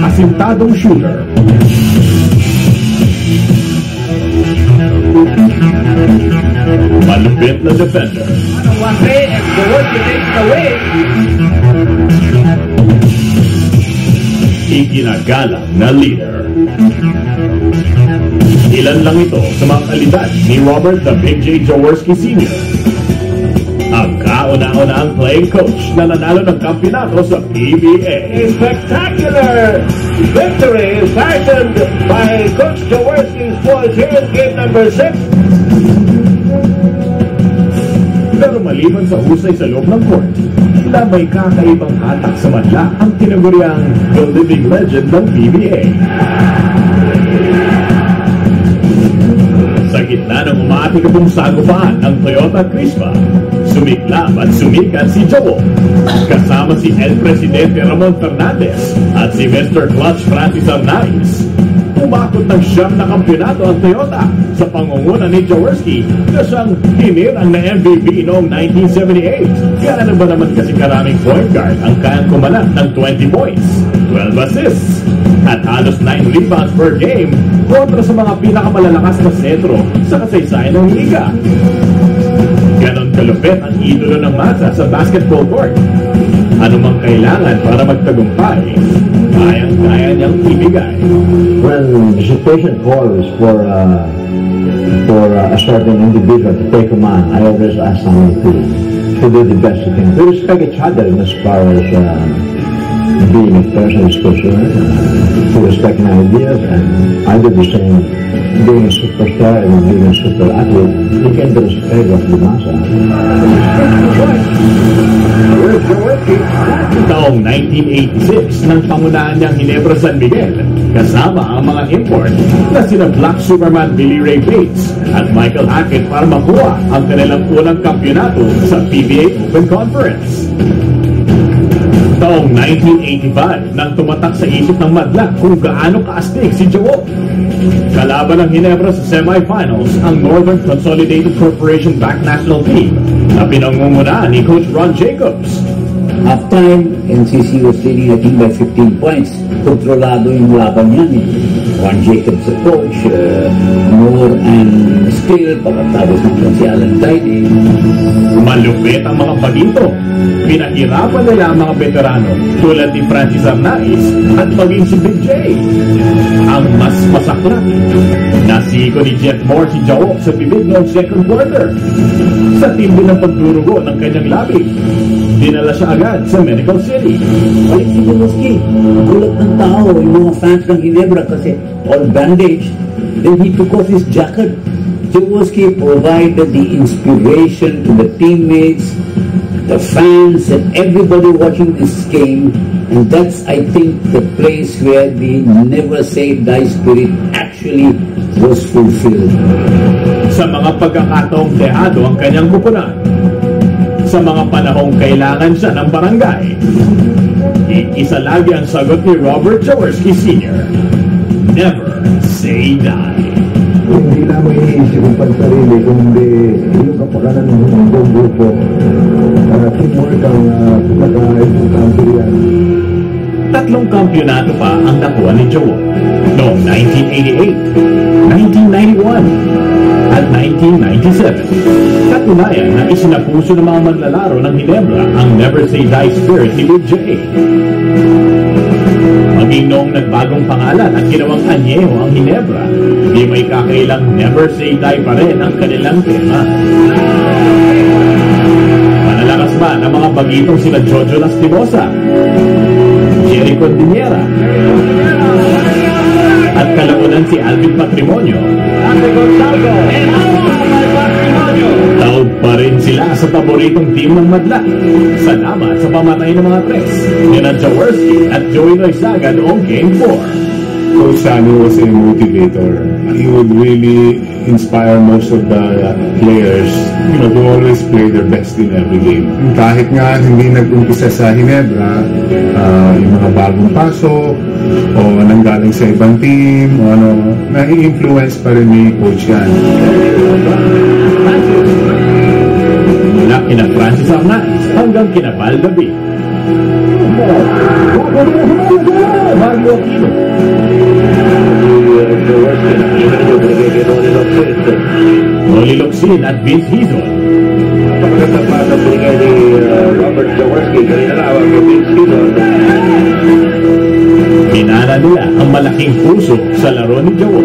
Asintadong shooter. Malupit na defender. Iginagalang na leader. Ilan lang ito sa mga kalidad ni Robert the Big J Jaworski Sr. Ang kauna-unahang playing coach na nanalo ng kampyonato sa PBA. A spectacular victory fashioned by Coach Jaworski's boys here in game number 6. Pero maliban sa husay sa loob ng court, na may kakaibang hatak sa madla ang tinaguriang the living legend ng PBA. Sa gitna ng umaatikabong sagupaan ng Toyota Crispa, sumiklab at sumikat si Jowo, kasama si El Presidente Ramon Fernandez at si Mr. Clutch Francis Arnaiz. Umakot ng siyam na kampyonato ang Toyota sa pangunguna ni Jaworski na siyang hinirang na MVP noong 1978. Gaano ba naman kasi karaming point guard ang kayang kumalat ng 20 points, 12 assists, at halos 9 rebounds per game kontra sa mga pinakamalalakas na sentro sa kasaysayan ng liga. Ganon kalupit ang idolo ng masa sa basketball court. Ano mang kailangan para magtagumpay, kayang-kaya niyang ibigay. When the situation calls for a certain individual to take command, I always ask someone to do the best he can. We respect each other as far as being a person is concerned. To respect my ideas, and I do the same. Being a superstar and being a super athlete, you can the respect of the massa. Taong 1986 nang pangunahan niyang Ginebra San Miguel, kasama ang mga import na sina Black Superman Billy Ray Bates at Michael Hackett para makuha ang kanilang unang kampyonato sa PBA Open Conference. Taong 1985 nang tumatak sa isip ng madla kung gaano kaastig si Jowo. Kalaban ng Ginebra sa semifinals ang Northern Consolidated Corporation back national team na pinangungunahan ni Coach Ron Jacobs. Halftime, NCC was leading I think by 15 points. Kontrolado yung laban yan eh. Ron Jacobs the coach, Moore and Steele, pagkatapos ng si Alan Tidy. Malupit ang mga pagito. Pinahirapan nila ang mga veterano tulad ni Francis Arnaiz at maging si Big J. Ang mas masaklat, nasiko ni Jeff Moore si Jowo sa bibig noong second quarter. Sa tindi ng pagdurugo ng kanyang labi, dinala siya agad sa Medical City. Balik si Jaworski, gulat ng tao, yung mga fans ng Ginebra kasi all bandage. Then he took off his jacket. Jaworski provided the inspiration to the teammates, the fans, and everybody watching this game. And that's, I think, the place where the never say die spirit actually was fulfilled. Sa mga pagkakataong dehado ang kanyang kupunan, sa mga panahong kailangan siya ng barangay, isa lagi ang sagot ni Robert Jaworski Sr. Never say die. Hindi namin iniisip ang pansarili, kundi yung kapakanan ng buong grupo. Teamwork ang pinaka-importante yan. 3 kampyonato pa ang nakuha ni Jowo noong 1988, 1991 at 1997. Katunayan na isinapuso ng mga manlalaro ng Ginebra ang Never Say Die spirit ni Big J. Maging noong nagbagong pangalan at ginawang anyeho ang Ginebra, di may kakailang Never Say Die pa rin ang kanilang tema. Manalakas ba ng mga bagitong sina Jojo Lastimosa, Jerry Cordillera, at kalaunan si Alvin Patrimonio? Taog pa rin sila sa paboritong team ng madla. Salamat sa pamatay ng mga tres nina Jaworski at Joey Noizaga noong Game 4. Coach Sammy was a motivator. He would really inspire most of the players, to always play their best in every game. Kahit nga hindi nag-umpisa sa Ginebra, yung mga bagong pasok o nanggaling sa ibang team, o nai-influence pa rin ni Coach yan. Mula kina Francis Arnaiz hanggang kina Val David. Mario Aquino. Rolly Locsin at Vince Hizon. Napakagandang pasa binigay ni Robert Jaworski. Kanina lang ang Vince Hizon. Pinana nila ang malaking puso sa laro ni Jawo.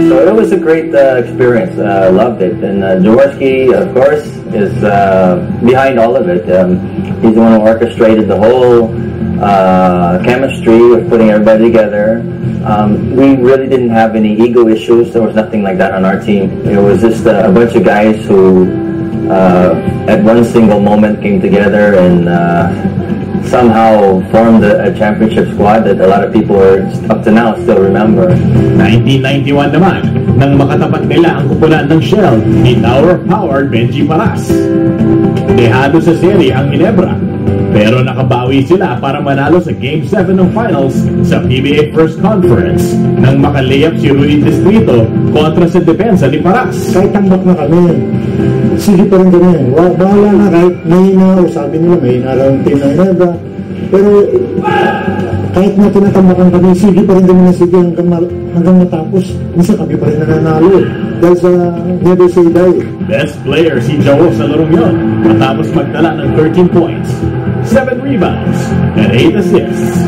So it was a great experience. I loved it. And Jaworski, of course, is behind all of it. He's the one who orchestrated the whole chemistry of putting everybody together. We really didn't have any ego issues. There was nothing like that on our team. It was just a bunch of guys who at one single moment came together and somehow formed a championship squad that a lot of people are up to now still remember. 1991 naman, nang makatapat nila ang kupunan ng Shell ni Tower of Power Benji Paras. Dehado sa serie ang Ginebra, pero nakabawi sila para manalo sa Game 7 ng Finals sa PBA First Conference nang makalayap si Rudy Distrito kontra sa depensa ni Paras. Kahit tambak na kami, sige pa rin kami. Bahala na kahit mahina o sabi nila mahina lang ang team ng Ginebra. Pero kahit na tinatambakan kami, sige pa rin kami na sige hanggang matapos. Minsan kami pa rin nananalo dahil sa never say die. Best player si Jawo sa larong yun matapos magtala ng 13 points, 7 rebounds, and 8 assists.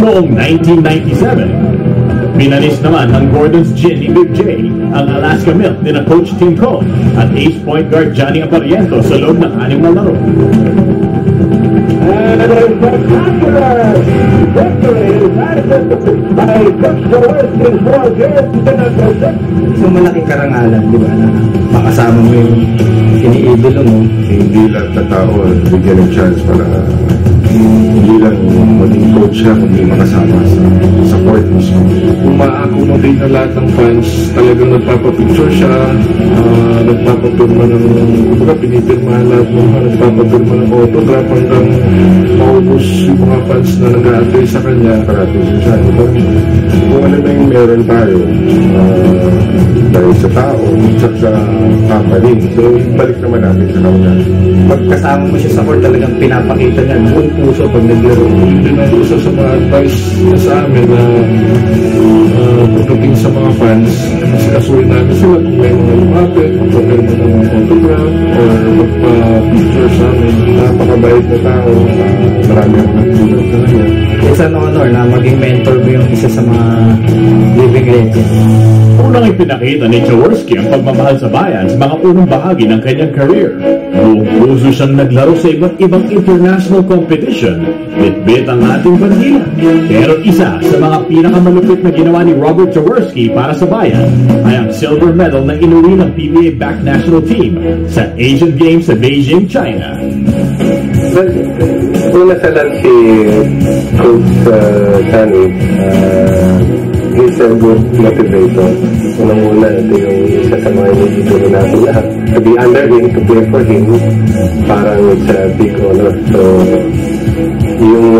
Noong 1997, pinalis naman ng Gordon's Gin ni Big J ang Alaska Milk ni na Coach Tim Cone at ace point guard Johnny Apariento sa loob ng 6 na laro. And a spectacular victory by Coach Jaworski for Game 6. Isang malaking karangalan, di ba, na makasama mo yung iniidolo mo. Hindi lang tao bigyan ng chance para hindi lang maging coach siya, kundi makasama sa court mismo. Kung ma-accommodate na lahat ng fans, talagang nagpapapicture siya, nagpapapirma ng, kumbaga pinipirmahan lahat ng nagpapapirma ng autograph hanggang maubos yung mga fans na nag-aantay sa kanya, karating siya. Kung ano na yung meron tayo, dahil sa tao, at sa company. So, balik naman natin sa kanya. Pagkasama mo siya sa court, talagang pinapakita niya buong puso pag naglaro. Yun ang isa sa mga advice niya sa amin na pagdating sa mga fans, sikasuhin namin sila kung may mga lumapit, magpapirma ng autograph, or magpa-picture sa amin. Napakabait na tao, marami akong nagtulog sa kanya. It's an honor na maging mentor mo yung isa sa mga living legends. Unang ipinakita ni Jaworski ang pagmamahal sa bayan sa mga unang bahagi ng kanyang career. Buong puso siyang naglaro sa iba't ibang international competition. Bit-bit ang ating bandila. Pero isa sa mga pinakamalupit na ginawa ni Robert Jaworski para sa bayan ay ang silver medal na inuwi ng PBA-backed national team sa Asian Games sa Beijing, China. Una sa lang si Coach Sunny, he's a good motivator. Unang-una, ito yung isa sa mga inibiguro natin lahat. To be under him, to play for him, parang it's a big honor. So, yung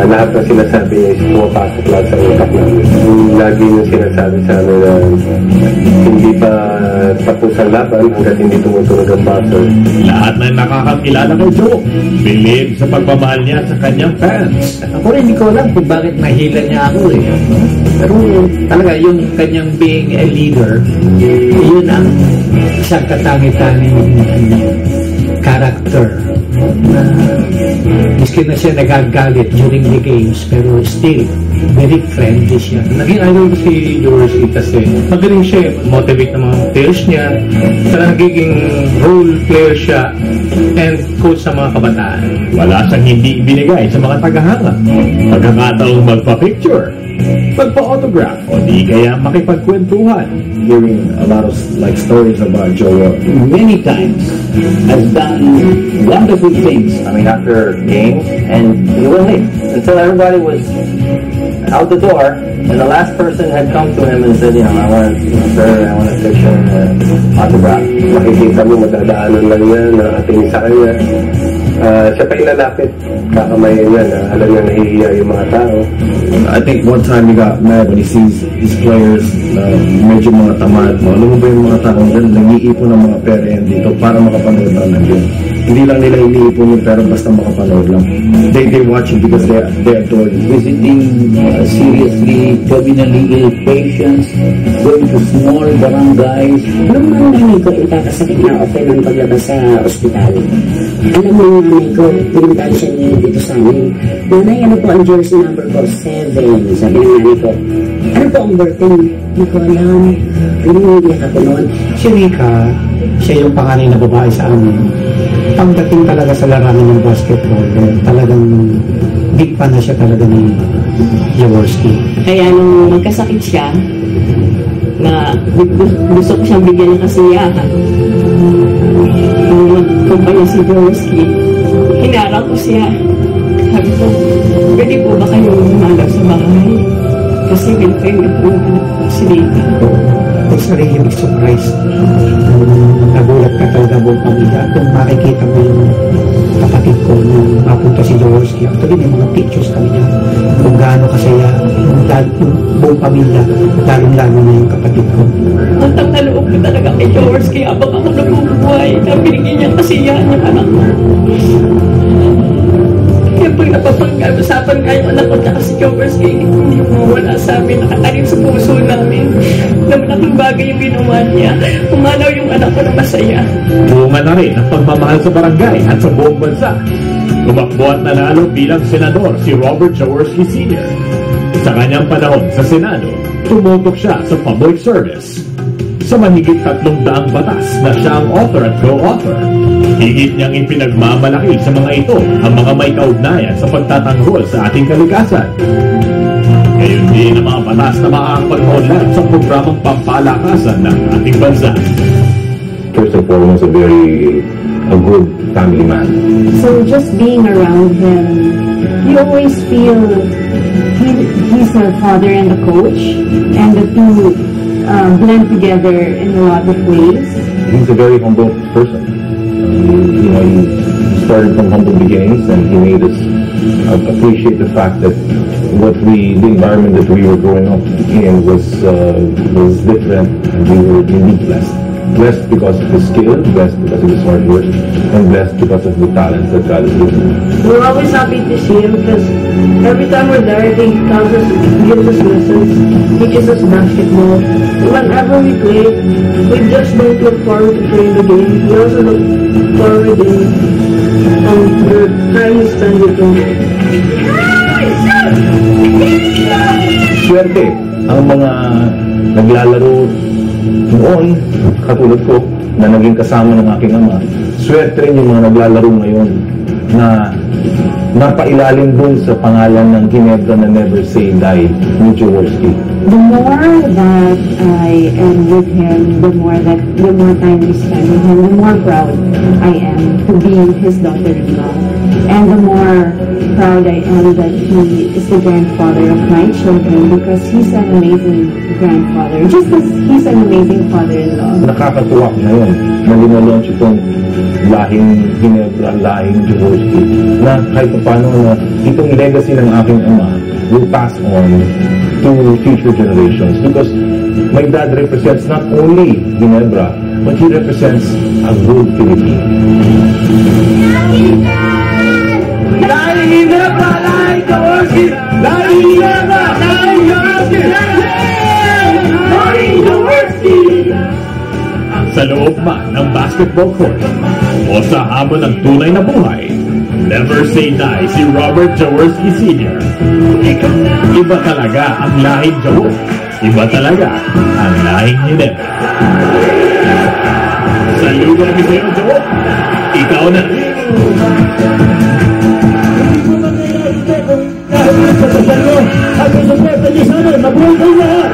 lahat na sinasabi niya is pumapasok lahat sa utak namin. Lagi yung sinasabi sa amin na hindi pa tapos ang laban hanggat hindi tumutunog ang buzzer. Lahat na nakakakilala kay Joe, bilib sa pagmamahal niya sa kanyang fans. Ako rin, hindi ko alam kung bakit nahila niya ako eh. Pero talaga, yung kanyang being a leader, yun ang isang katangi-tanging character na miski na siya nagagalit during the games, pero still very friendly siya. Naging idol ko si Jaworski kasi magaling siya, motivate ng mga players niya, nagiging role player siya and coach sa mga kabataan. Wala siyang hindi ibinigay sa mga tagahanga. Pagkakataong magpa-picture, magpa-autograph, o di kaya makipagkwentuhan. Hearing a lot of stories about Joe. Many times has done wonderful things. I mean, after games, and he wouldn't leave until everybody was out the door, and the last person had come to him and said, I want a picture, autograph. Makikita mo, matadaanan lang niya, nakatingin sa kanya. Siya pa ilalapit, kakamayan niya na alam niya nahihiya yung mga tao. I think one time he got mad when he sees his players medyo mga tamad mo. Alam mo ba yung mga taong dyan, nag-iipon ng mga pera yan dito para makapanood ng game. Hindi lang nila iniipon yung pera basta makapanood lang. They watch it because they adore it. Visiting seriously terminally ill patients, going to small barangays. Nung ang nanay ko ikakasakit na open ng paglabas sa ospital, alam mo yung nanay ko, pinuntahan siya niya dito sa amin. Nanay, ano po ang jersey number ko? 7. Sabi ng nanay ko, ano po ang birthday? Hindi ko alam. Pinungiyak ako noon. Si Rika, siya yung panganay na babae sa amin. Pagdating talaga sa larangan ng basketball, talagang big fan na siya talaga ng Jaworski. Kaya nung magkasakit siya, na gusto ko siyang bigyan ng kasiyahan. Nung magkumpanya si Jaworski, hinarap ko siya. Sabi ko, pwede po ba kayong umalaw sa bahay? Kasi pinapayag na po si Rika. It's a really big surprise. Nagulat ka talaga buong pamilya. Kung makikita mo yung kapatid ko nung mapunta si Jaworski, actually may mga pictures kami niya kung gaano kasaya yung buong pamilya, lalong-lalo na yung kapatid ko. Ang naloob ko talaga kay Jaworski habang ako nabubuhay na binigyan niya kasiyahan yung anak ko. Kaya pag napapag-usapan kayo anak ko at si Jaworski, hindi mo wala sa amin, nakatalim sa puso namin. Na malaking bagay yung ginawa niya. Pumanaw yung anak ko na masaya. Bunga na rin ang pagmamahal sa barangay at sa buong bansa. Tumakbo at nanalo bilang senador si Robert Jaworski Sr. Sa kanyang panahon sa Senado, tumutok siya sa public service. Sa mahigit 300 batas na siya ang author at co-author. Higit niyang ipinagmamalaki sa mga ito ang mga may kaugnayan sa pagtatanggol sa ating kalikasan. Ngayon din ang mga batas na makakapag-online sa programang pampalakasan ng ating bansa. First and foremost, a good family man. So just being around him, you always feel he's a father and a coach, and the two blend together in a lot of ways. He's a very humble person. He started from humble beginnings, and he made us appreciate the fact that the environment that we were growing up in was different, and we were indeed blessed. Blessed because of his skill, blessed because of his hard work, and blessed because of the talent that God has given him. We're always happy to see him because every time we're there, he tells us, gives us lessons, teaches us basketball. Whenever we play, we just don't look forward to playing the game. We also look forward in the time we spend with him. Swerte ang mga naglalaro noon, katulad ko, na naging kasama ng aking ama. Swerte rin yung mga naglalaro ngayon na napailalim dun sa pangalan ng Ginebra na Never Say Die ni Jaworski. The more that I am with him, the more time we spend with him, the more proud I am to be his daughter-in-law. And the more proud I am that he is the grandfather of my children because he's an amazing grandfather, just as he's an amazing father-in-law. Nakakatuwa ngayon na linalaunch itong lahing Ginebra, lahing Jaworski, na kahit paano na itong legacy ng aking ama will pass on to future generations because my dad represents not only Ginebra, but he represents a good Philippine. Lahing Ginebra, lahing Jaworski, lahing Ginebra, lahing Jaworski, lahing Jaworski. Sa loob man ng basketball court o sa hamon ng tunay na buhay, never say die si Robert Jaworski Sr. Iba talaga ang lahing Jaworski. Iba talaga ang lahing Ginebra. Saludo kami sa iyo, Jaworski. Ikaw na. Ako sa pwede sana, mabuhay kayo lahat!